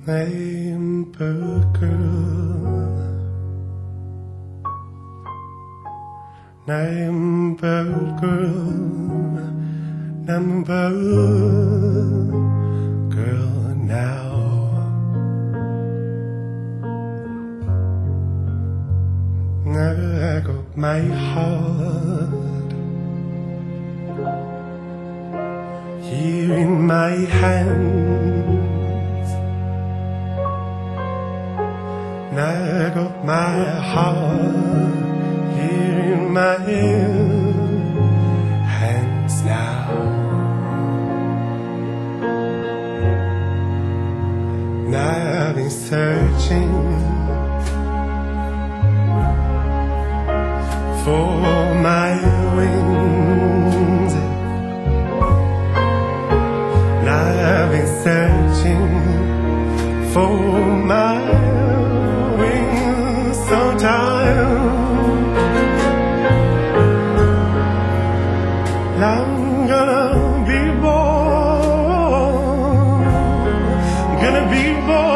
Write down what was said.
Neighbor girl, neighbor girl, neighbor girl now. I got my heart here in my hands. I got my heart here in my hands now. Now I've been searching for my wings. Now I've been searching for my wings so tired. I'm gonna be born, gonna be born.